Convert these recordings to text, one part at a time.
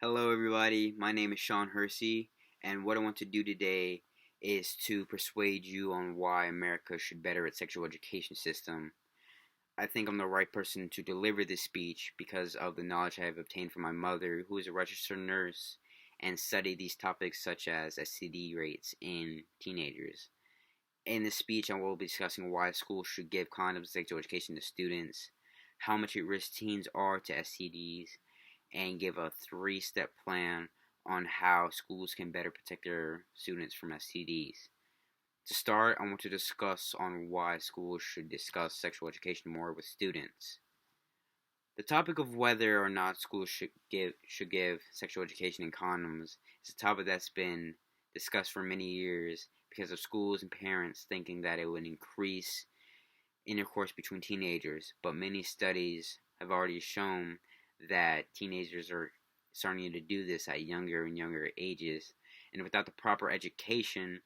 Hello, everybody. My name is Sean Hersey, and what I want to do today is to persuade you on why America should better its sexual education system. I think I'm the right person to deliver this speech because of the knowledge I have obtained from my mother, who is a registered nurse and studied these topics such as STD rates in teenagers. In this speech, I will be discussing why schools should give condoms and sexual education to students, how much at risk teens are to STDs, and give a three-step plan on how schools can better protect their students from STDs. To start, I want to discuss on why schools should discuss sexual education more with students. The topic of whether or not schools should give sexual education and condoms is a topic that's been discussed for many years because of schools and parents thinking that it would increase intercourse between teenagers, but many studies have already shown that teenagers are starting to do this at younger and younger ages, and without the proper education,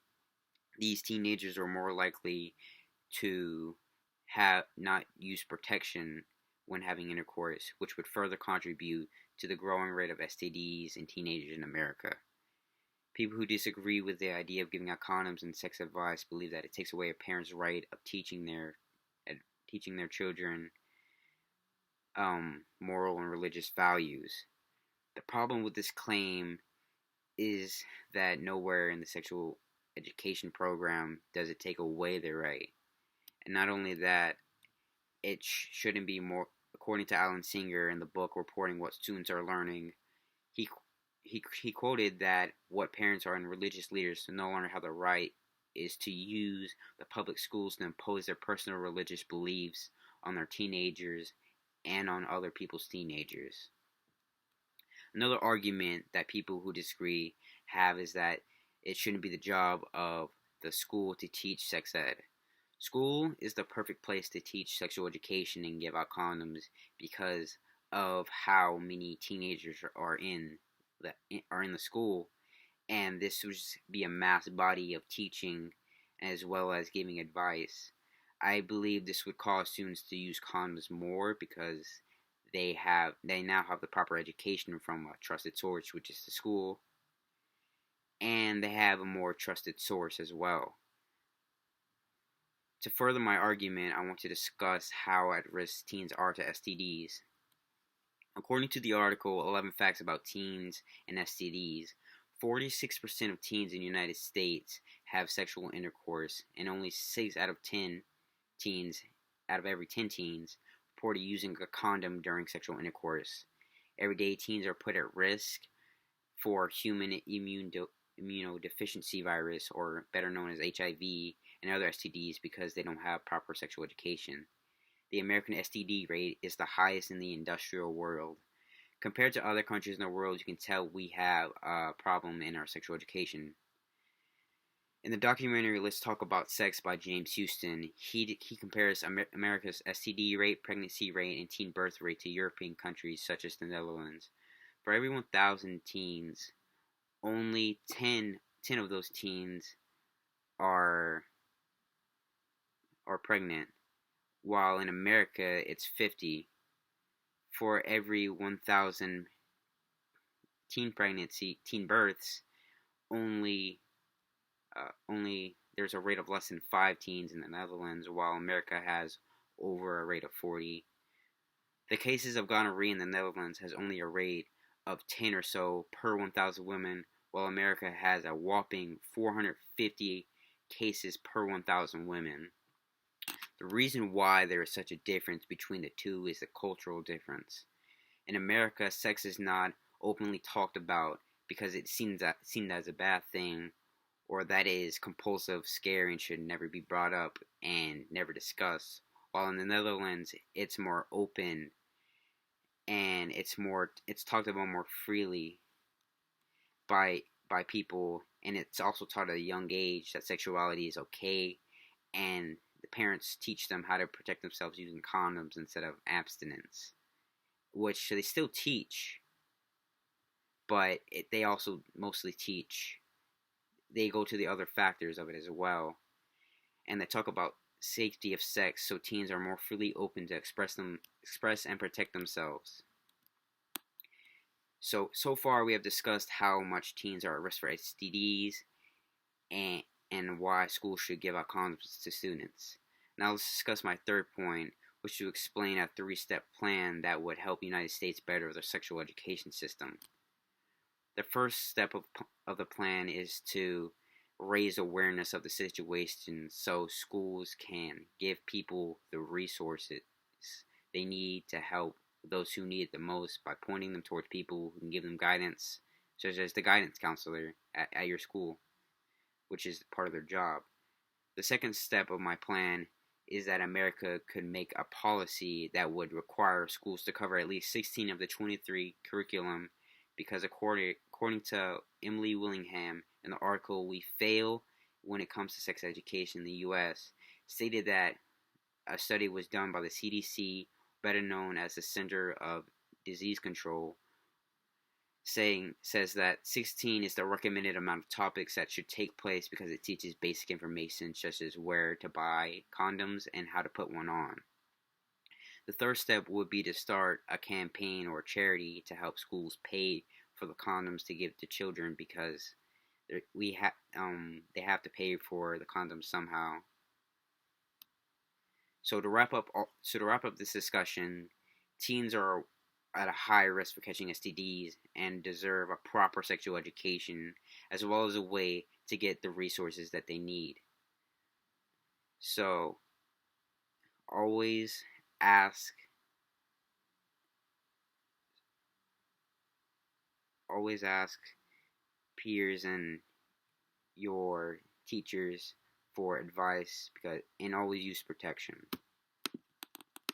these teenagers are more likely to have not use protection when having intercourse, which would further contribute to the growing rate of STDs in teenagers in America. People who disagree with the idea of giving out condoms and sex advice believe that it takes away a parent's right of teaching their children moral and religious values. The problem with this claim is that nowhere in the sexual education program does it take away their right. And not only that, it shouldn't be more. According to Alan Singer in the book Reporting What Students Are Learning, he he quoted that what parents are and religious leaders no longer have the right is to use the public schools to impose their personal religious beliefs on their teenagers and on other people's teenagers. Another argument that people who disagree have is that it shouldn't be the job of the school to teach sex ed. School is the perfect place to teach sexual education and give out condoms because of how many teenagers are in the school, and this would be a mass body of teaching as well as giving advice. I believe this would cause students to use condoms more because they now have the proper education from a trusted source, which is the school, and they have a more trusted source as well. To further my argument, I want to discuss how at risk teens are to STDs. According to the article 11 Facts About Teens and STDs, 46% of teens in the United States have sexual intercourse, and only 6 out of 10 teens out of every 10 teens reported using a condom during sexual intercourse. Every day, teens are put at risk for human immunodeficiency virus, or better known as HIV, and other STDs because they don't have proper sexual education. The American STD rate is the highest in the industrial world. Compared to other countries in the world, you can tell we have a problem in our sexual education. In the documentary Let's Talk About Sex by James Houston, he compares America's STD rate, pregnancy rate, and teen birth rate to European countries such as the Netherlands. For every 1,000 teens, only 10 of those teens are pregnant, while in America it's 50. For every 1,000 teen births, only there's a rate of less than 5 teens in the Netherlands, while America has over a rate of 40. The cases of gonorrhea in the Netherlands has only a rate of 10 or so per 1,000 women, while America has a whopping 450 cases per 1,000 women. The reason why there is such a difference between the two is the cultural difference. In America, sex is not openly talked about because it's seen as a bad thing, or that it is compulsive, scary, and should never be brought up and never discussed. While in the Netherlands, it's more open and it's talked about more freely by people, and it's also taught at a young age that sexuality is okay, and the parents teach them how to protect themselves using condoms instead of abstinence, which they still teach, but they also mostly teach. They go to the other factors of it as well, and they talk about safety of sex, so teens are more freely open to express and protect themselves. So far we have discussed how much teens are at risk for STDs and why schools should give out condoms to students. Now let's discuss my third point, which is to explain a three-step plan that would help the United States better their sexual education system. The first step of the plan is to raise awareness of the situation so schools can give people the resources they need to help those who need it the most by pointing them towards people who can give them guidance, such as the guidance counselor at your school, which is part of their job. The second step of my plan is that America could make a policy that would require schools to cover at least 16 of the 23 curriculum because according to Emily Willingham in the article We Fail When It Comes to Sex Education in the U.S., stated that a study was done by the CDC, better known as the Center of Disease Control, says that 16 is the recommended amount of topics that should take place because it teaches basic information such as where to buy condoms and how to put one on. The third step would be to start a campaign or a charity to help schools pay for the condoms to give to children because they have to pay for the condoms somehow. So to wrap up this discussion, teens are at a high risk for catching STDs and deserve a proper sexual education as well as a way to get the resources that they need. So always ask peers and your teachers for advice and always use protection.